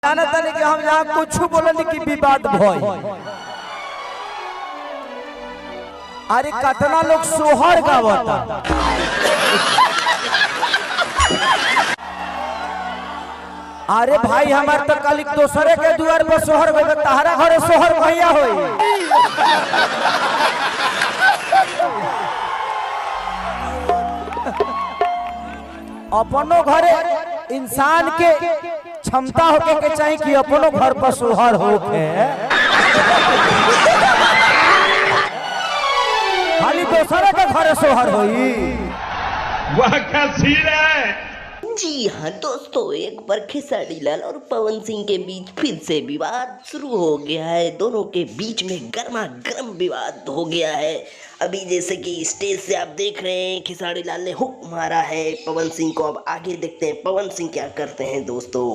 जाना तनी कि हम यहाँ कुछ बोलनी कि विवाद भई। अरे कितना लोग सोहर गावता। अरे भाई हमार तो कल दोसरे के द्वार पर सोहर गए, तहरा घरे सोहर भैया होई। अपनो घरे इंसान के क्षमता होके के चाहिए कि अपनो घर पर सोहर होके, खाली दोसरे के घरे सोहर होई। वह क्या सीन है। जी हाँ दोस्तों, एक बार खेसारी लाल और पवन सिंह के बीच फिर से विवाद शुरू हो गया है। दोनों के बीच में गर्मा गर्म विवाद हो गया है। अभी जैसे कि स्टेज से आप देख रहे हैं, खेसारी लाल ने हुक मारा है पवन सिंह को। अब आगे देखते हैं पवन सिंह क्या करते हैं दोस्तों।